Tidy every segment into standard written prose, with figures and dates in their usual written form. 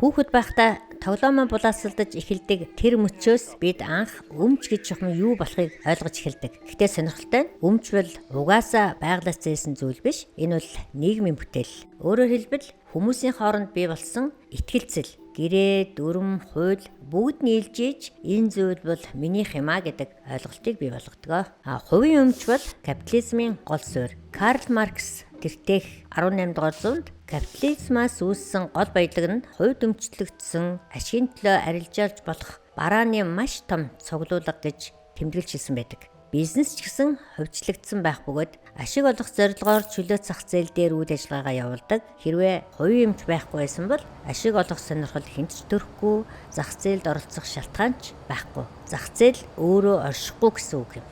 Хүүхэд байхдаа тоглоомоо булаасалдаж эхэлдэг тэр мөчөөс бид анх өмч гэж чухам юу болохыг ойлгож эхэлдэг. Гэхдээ сонирхолтой нь өмч бол угаасаа байгалаас зээсэн зүйл биш. Энэ бол нийгмийн бүтээл. Өөрөөр хэлбэл хүмүүсийн хооронд бий болсон итгэлцэл, гэрээ, дүрм, хууль бүгд нийлж ийж энэ зүйл бол минийх юм а гэдэг ойлголтыг бий болгодог. Хувийн өмч бол капитализмын гол суурь. Карл Маркс тэртех 18 дугаар зуунд капитализмаас үүссэн гол баялаг нь хувьд өмчлөгдсөн ашигын төлөө арилжаалж болох барааны маш том цуглуулга гэж тэмдэглэж хэлсэн байдаг. Бизнес ч гэсэн хувьчлагдсан байх бөгөөд ашиг олох зорилгоор чөлөөт зах зээл дээр үйл ажиллагаагаа явуулдаг. Хэрвээ хувийн өмч байхгүй байсан бол ашиг олох сонирхол хэмтж төрөхгүй, зах зээлд оролцох шалтгаан ч байхгүй. Зах зээл өөрөө оршихгүй гэсэн үг юм.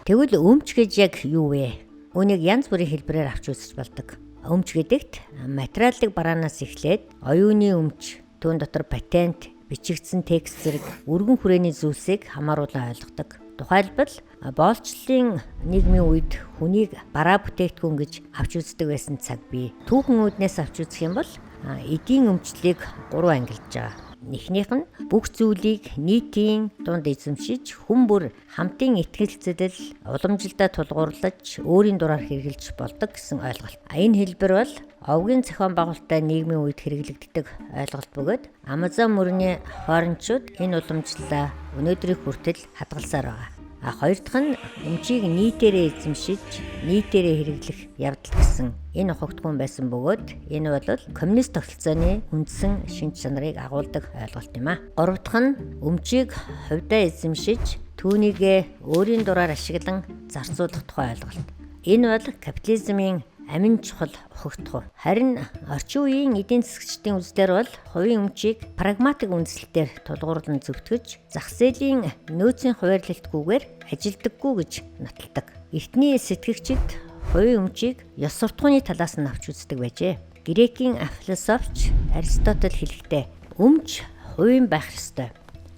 Тэгвэл өмч гэж яг юу вэ? Үүнийг янз бүрийн хэлбэрээр авч үзэж болдог. Өмч гэдэгт материалын бараанаас эхлээд оюуны өмч, түүн дотор патент, бичигдсэн текст зэрэг өргөн хүрээний зүйлсийг хамааруулан ойлгодог. Тухайлбал боолчлын нийгмийн үед хүнийг бараа бүтээгдэхүүн гэж авч үздэг байсан цаг бий. Түүхэн үүднээс авч үзэх юм бол эдийн өмчлөлийг 3 ангилж байгаа. Эхнийх нь бүх зүйлийг нийтийн дунд эзэмшиж, хүн бүр хамтын итгэлцэдэл уламжилдаа тулгуурлаж, өөрийн дураар хэрэгжилж болдог гэсэн ойлголт. Энэ хэлбэр бол овгийн зохион байгуулалттай нийгмийн үед хэрэглэгддэг ойлголт бөгөөд Амазон мөрний хорончууд энэ уламжлалаа өнөөдрийг хүртэл хадгалсаар байгаа. Хоёр дахь нь өмчийг нийтээрээ эзэмшиж, нийтээрээ хэрэглэх явдал гэсэн энэ ухагтгуун байсан бөгөөд энэ бол коммунист тогтолцооны үндсэн шинж чанарыг агуулдаг ойлголт юм а. Гурав дахь нь өмчийг хувьдаа эзэмшиж, түүнийгээ өөрийн дураар ашиглан зарцуулах тухай ойлголт. Энэ бол капитализмын амин чухал ухагтгуун. Харин орчин үеийн эдийн засагчдын үзлээр бол хувийн өмчийг прагматик үндслэлээр тулгуурлан зөвтгөж, зах зээлийн нөөцийн хуваарлалтгүйгээр ажилдаггүй гэж нотолдог. Эртний сэтгэгчид хувийн өмчийг ёс суртахууны талаас нь авч үздэг байжээ. Грекийн философч Аристотель хэлэхдээ өмч хувийн байх ёстой.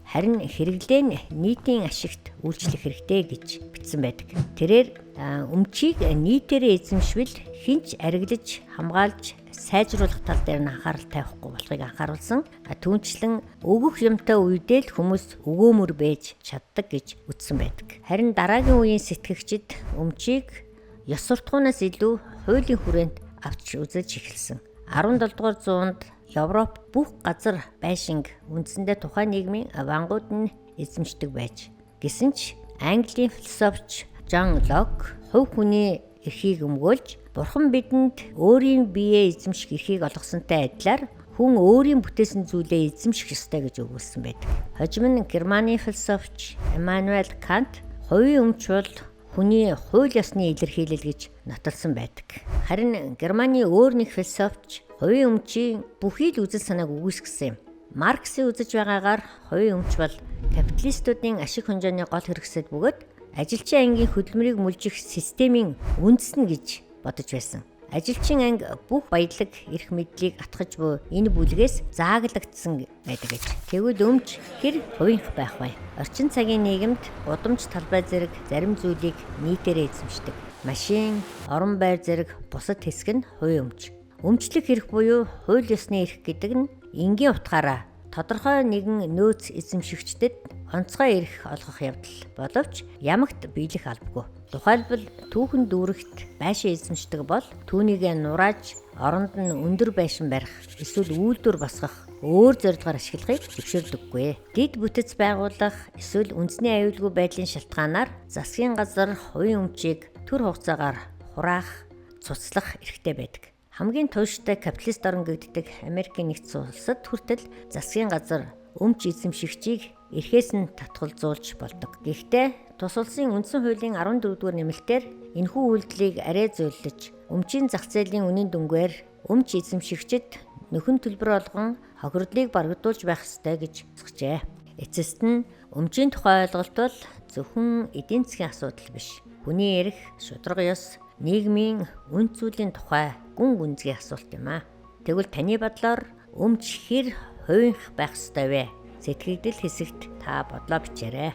Харин хэрэглээ нь нийтийн ашигт үйлчлэх хэрэгтэй гэж бичсэн байдаг. Тэрээр өмчийг нийтээрээ эзэмшвэл хинч аригилж, хамгаалж, сайжруулах тал дээр нь анхаарал тавихгүй болохыг анхааруулсан. Түүнчлэн өгөх юмтай үедээ л хүмүүс өгөөмөр байж чаддаг гэж үздсэн байдаг. Харин дараагийн үеийн сэтгэгчид өмчийг ёс суртахуунаас илүү хуулийн хүрээнд авч үзэж эхэлсэн. 17 дугаар зуунд Европ бүх газар байшинг үндсэндээ тухайн нийгмийн вангууд нь эзэмшдэг байж. Гэсэн ч Английн философч Жон Лок хувь хүний эрхийг өмгөөлж, Бурхан бидэнд өөрийн биеэ эзэмших эрхийг олгосонтой адилаар хүн өөрийн бүтээсэн зүйлээ эзэмших ёстой гэж өгүүлсэн байдаг. Хожим нь Германы философч Иммануэл Кант хувийн өмч бол хүний хууль ёсны илэрхийлэл гэж нотолсон байдаг. Харин Германы өөр нэг философч хувийн өмчийн бүхий л үзэл санааг үгүйсгэсэн юм. Марксийн үзэж байгаагаар хувийн өмч бол капиталистуудын ашиг хонжооны гол хэрэгсэл бөгөөд ажилчин ангийн хөдөлмөрийг мүлжих системийн үндэс нь гэж бодож байсан. Ажилчин анги бүх баялаг, эрх мэдлийг атгаж буй энэ бүлгээс зааглагдсан байдаг гэж. Тэгвэл өмч хэр хувийнх байх вэ? Орчин цагийн нийгэмд удамж талбай зэрэг зарим зүйлийг нийтээрээ эзэмшдэг. Машин, орон байр зэрэг бусад хэсэг нь хувийн өмч. Өмчлөх эрх буюу хууль ёсны эрх гэдэг нь энгийн утгаараа тодорхой нэгэн нөөц эзэмшигчдэд онцгой эрх олгох явдал боловч ямагт биелэх албагүй. Тухайлбал түүхэн дүүрэгт байшин эзэмшдэг бол түүнийгээ нурааж оронд нь өндөр байшин барих эсвэл үйлдвэр босгох өөр зорилгоор ашиглахыг зөвшөөрдөггүй. Дид бүтэц байгуулах эсвэл үндэсний аюулгүй байдлын шалтгаанаар засгийн газар хувийн өмчийг төр хугацаагаар хураах, цуцлах эрхтэй байдаг. Хамгийн тууштай капиталист орн гэгддэг Америкийн нэгдсэн улсад хүртэл засгийн газар өмч эзэмшигчийг эрхээс нь татгалзуулж болдог. Гэхдээ тус улсын үндсэн хуулийн 14-р нэмэлтээр энэхүү үйлдэлийг арай зөөлөж, өмчийн зах зээлийн үнийн дүнгээр өмч эзэмшигчид нөхөн төлбөр олгон хохирлыг барагдуулж байх ёстой гэж зөвшөөрчээ. Эцэст нь өмчийн тухай ойлголт бол зөвхөн эдийн засгийн асуудал биш. Хүний эрх, шударга ёс, нийгмийн үнд зүйлийн тухай гүн гүнзгий асуулт юм а. Тэгвэл таны бодлоор өмч хэр хувийнх байх ёстой вэ? Сэтгэгдэл хэсэгт та бодлоо бичээрэй.